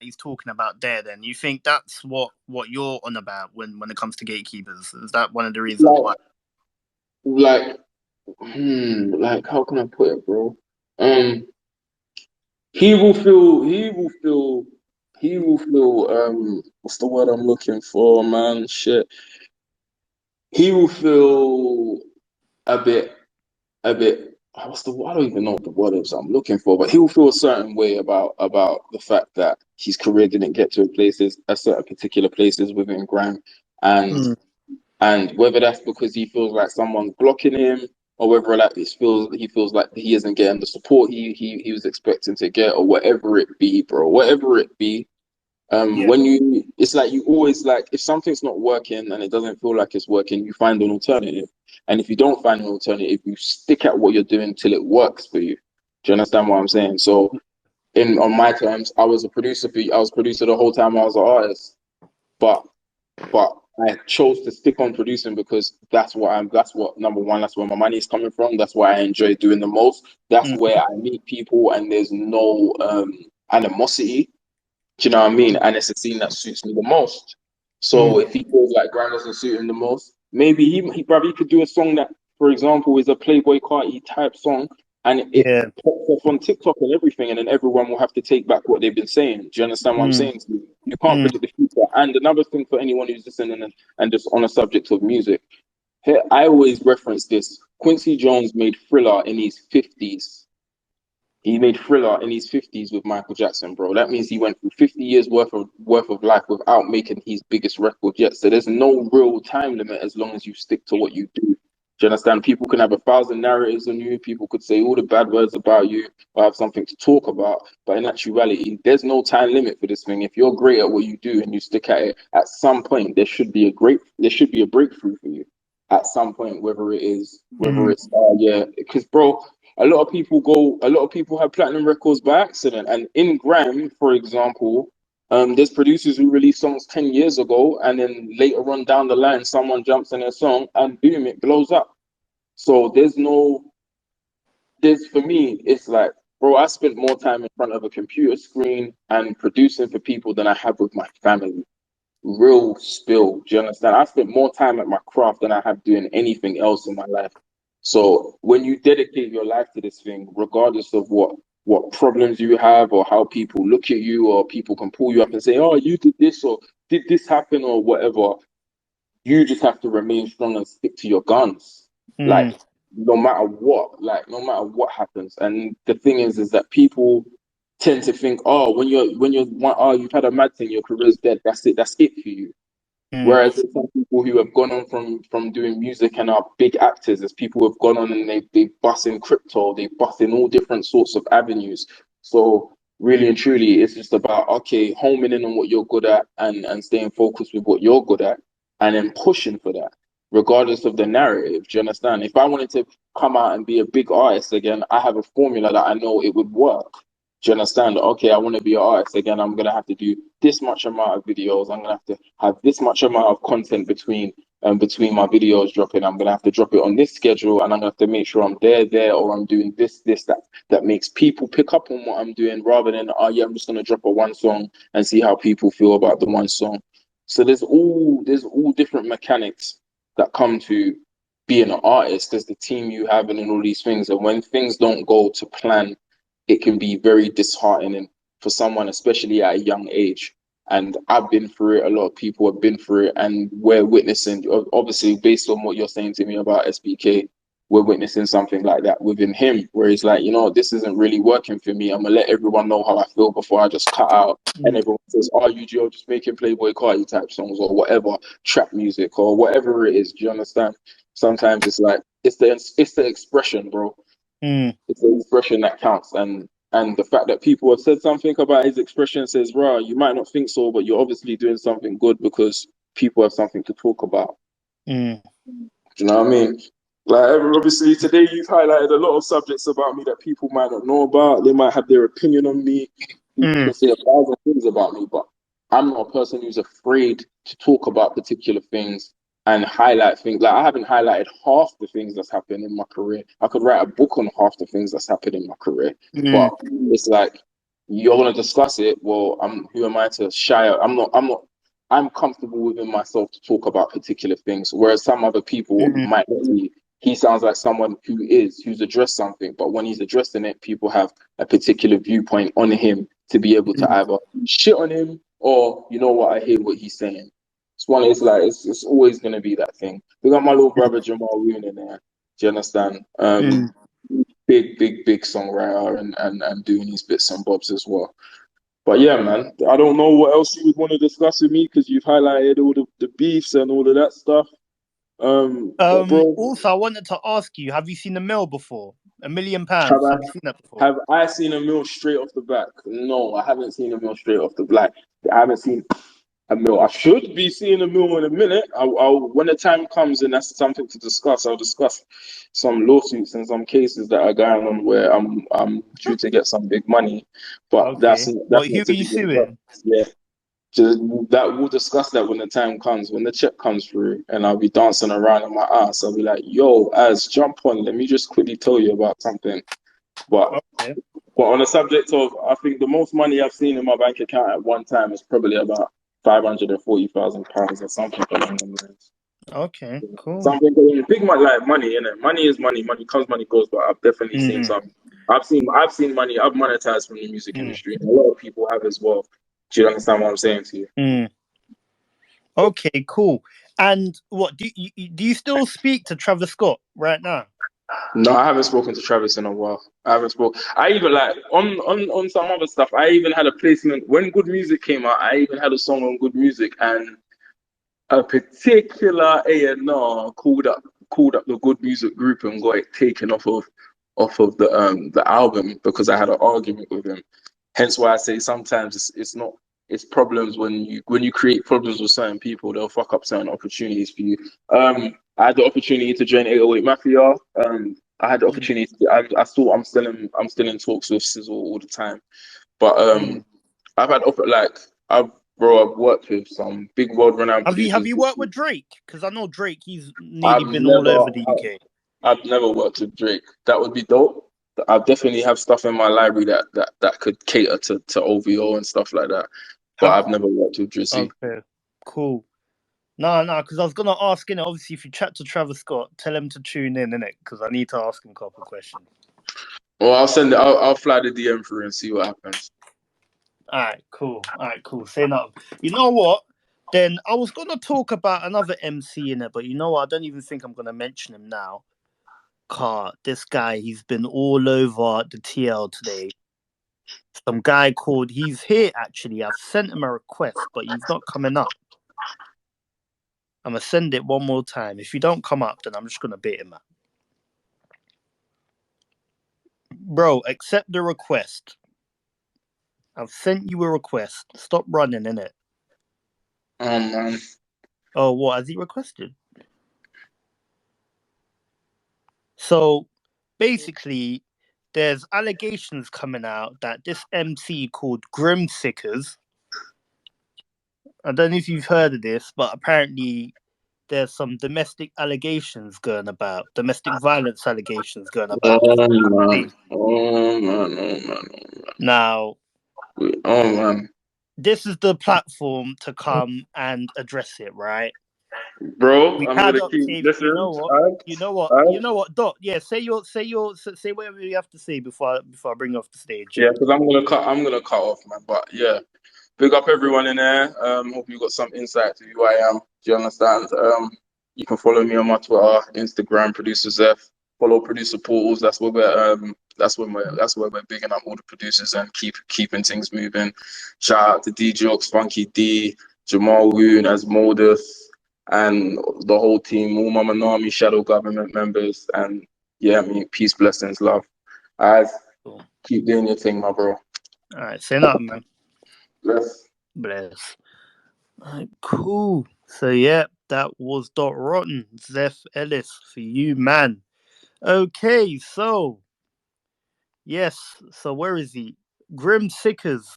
he's talking about there, then you think that's what you're on about when it comes to gatekeepers? Is that one of the reasons why? Like, like, like, how can I put it, bro? Um, he will feel, he will feel, he will feel. What's the word I'm looking for, man? Shit. He will feel a bit, a bit. What's the? I don't even know what the word is I'm looking for, but he will feel a certain way about the fact that his career didn't get to a certain particular places within grime, and Mm, and whether that's because he feels like someone's blocking him, or whether like he feels like he isn't getting the support he was expecting to get, or whatever it be, bro. Whatever it be, yeah. when you, it's like you always like, if something's not working and it doesn't feel like it's working, you find an alternative. And if you don't find an alternative, you stick at what you're doing till it works for you. Do you understand what I'm saying? So in on my terms, I was producer the whole time I was an artist, but but I chose to stick on producing because that's what number one, that's where my money is coming from. That's what I enjoy doing the most. That's Mm, where I meet people and there's no animosity. Do you know what I mean? And it's a scene that suits me the most. So mm, if he feels like Grime doesn't suit him the most, maybe he probably could do a song that, for example, is a Playboy Carti type song, and it yeah. pops up on TikTok and everything, and then everyone will have to take back what they've been saying. Do you understand what I'm Mm, saying? You can't mm, predict the future. And another thing for anyone who's listening and just on a subject of music, here I always reference this. Quincy Jones made Thriller in his 50s. He made Thriller in his 50s with Michael Jackson, bro. That means he went through 50 years worth of life without making his biggest record yet. So there's no real time limit as long as you stick to what you do. Do you understand? People can have 1,000 narratives on you. People could say all the bad words about you or have something to talk about. But in actuality, there's no time limit for this thing. If you're great at what you do and you stick at it, at some point there should be a breakthrough for you. At some point, whether mm, it's yeah, because bro, a lot of people have platinum records by accident. And in grime, for example, there's producers who released songs 10 years ago, and then later on down the line, someone jumps in their song and boom, it blows up. So there's for me, it's like, bro, I spent more time in front of a computer screen and producing for people than I have with my family. Real spill. Do you understand? I spent more time at my craft than I have doing anything else in my life. So when you dedicate your life to this thing, regardless of what problems you have or how people look at you or people can pull you up and say, "Oh, you did this or did this happen or whatever," you just have to remain strong and stick to your guns. mm, Like no matter what happens. And the thing is that people tend to think, oh, oh, you've had a mad thing, your career's dead. That's it for you. mm, Whereas there's some people who have gone on from doing music and are big actors, there's people who have gone on and they bust in crypto, they bust in all different sorts of avenues. So really and truly, it's just about okay, homing in on what you're good at and staying focused with what you're good at, and then pushing for that, regardless of the narrative. Do you understand? If I wanted to come out and be a big artist again, I have a formula that I know it would work. Do you understand? Okay, I want to be an artist again. I'm gonna have to do this much amount of videos. I'm gonna have to have this much amount of content between my videos dropping. I'm gonna have to drop it on this schedule, and I'm gonna have to make sure I'm there, or I'm doing this, that makes people pick up on what I'm doing, rather than oh yeah, I'm just gonna drop a one song and see how people feel about the one song. So there's all different mechanics that come to being an artist. There's the team you have and all these things, and when things don't go to plan, it can be very disheartening for someone, especially at a young age. And I've been through it. A lot of people have been through it, and we're witnessing. Obviously, based on what you're saying to me about SBK, we're witnessing something like that within him, where he's like, this isn't really working for me. I'm gonna let everyone know how I feel before I just cut out. And mm, everyone says, "Oh, you're just making Playboy Carti type songs or whatever, trap music or whatever it is." Do you understand? Sometimes it's like it's the expression, bro. mm. It's the expression that counts, and the fact that people have said something about his expression says, "Rah, you might not think so, but you're obviously doing something good because people have something to talk about." Mm, Do you know what I mean? Like obviously today you've highlighted a lot of subjects about me that people might not know about. They might have their opinion on me. People mm, can say 1,000 things about me, but I'm not a person who's afraid to talk about particular things and highlight things. Like I haven't highlighted half the things that's happened in my career. I could write a book on half the things that's happened in my career. mm, But it's like you're gonna discuss it. Well, who am I to shy out? I'm comfortable within myself to talk about particular things, whereas some other people Mm, might not be. He sounds like someone who's addressed something, but when he's addressing it, people have a particular viewpoint on him to be able to mm, either shit on him or you know what, I hear what he's saying. It's like it's always gonna be that thing. We got my little brother Jamal Woon in there. Do you understand? mm. Big songwriter and doing these bits and bobs as well. But yeah, man, I don't know what else you would want to discuss with me because you've highlighted all the beefs and all of that stuff. But bro, Also, I wanted to ask you: have you seen the mill before? have £1 million. I Have you seen that before? have I seen a meal straight off the back? No, I haven't seen a meal straight off the back. I haven't seen a meal. I should be seeing a meal in a minute. I'll when the time comes and that's something to discuss, I'll discuss some lawsuits and some cases that are going on where I'm due to get some big money, but Okay. that's What? Who not are to you be discussed. suing? Yeah, just that we'll discuss that when the time comes, when the check comes through, and I'll be dancing around in my ass. I'll be like, "Yo, Az, jump on. Let me just quickly tell you about something." But Okay. but on the subject of, I think the most money I've seen in my bank account at one time is probably about £540,000 or something along those lines. Okay. Cool. Something big money, like money, innit? Money is money. Money comes, money goes. But I've definitely seen Mm, some. I've seen money. I've monetized from the music mm, industry, and a lot of people have as well. Do you understand what I'm saying to you? mm. Okay. Cool. And what do you still speak to Travis Scott right now? No, I haven't spoken to Travis in a while. I haven't spoke. I even like on some other stuff. I even had a placement when Good Music came out. I even had a song on Good Music, and a particular A&R called up the Good Music group and got it taken off of the album because I had an argument with him. Hence why I say sometimes it's not it's problems when you create problems with certain people, they'll fuck up certain opportunities for you. I had the opportunity to join 808 Mafia. I had the Mm, opportunity I'm still in talks with Sizzle all the time. But mm. I've had offer like I've worked with some big world renowned Have producers. you worked with Drake? Because I know Drake. He's nearly I've been all never over the UK. I've never worked with Drake. That would be dope. I definitely have stuff in my library that could cater to OVO and stuff like that. But Have I've never worked with Drizzy. Okay. Cool. No, because I was gonna ask, obviously, if you chat to Travis Scott, tell him to tune in, innit? Because I need to ask him a couple questions. Well, I'll send it. I'll fly the DM through and see what happens. All right, cool. All right, cool. Say nothing. You know what? Then I was gonna talk about another MC in it, but you know what? I don't even think I'm gonna mention him now. Car, this guy, he's been all over the TL today. Some guy called. He's here actually. I've sent him a request, but he's not coming up. I'm gonna send it one more time. If you don't come up, then I'm just gonna bait him out. Bro, accept the request. I've sent you a request. Stop running, innit? Man. Oh, what has he requested? So basically, there's allegations coming out that this MC called Grim Sickers. I don't know if you've heard of this, but apparently there's some domestic allegations going about, domestic violence allegations going about Oh with this man. MC. Oh man. Oh man. Now, Oh man. this is the platform to come and address it, right? Bro, We I'm had gonna up, keep okay, you know listen. what? You know what, Doc? Yeah, say whatever you have to say before I bring you off the stage. Yeah, Yeah. because I'm gonna cut off, man. But yeah. Big up everyone in there. Hope you got some insight to who I am. Do you understand? You can follow me on my Twitter, Instagram, Producer Zeph. Follow Producer Portals. That's where we're bigging up all the producers and keeping things moving. Shout out to DJ Ox, Funky D, Jamal Woon as Modus, and the whole team, all Mama Nami, Shadow Government members, and yeah, I mean, peace, blessings, love. Guys, Cool. keep doing your thing, my bro. All right, say nothing, man. Bless. Bless. All right, cool. So yeah, that was Dot Rotten, Zeph Ellis for you, man. Okay, so yes, so where is he? Grim Sickers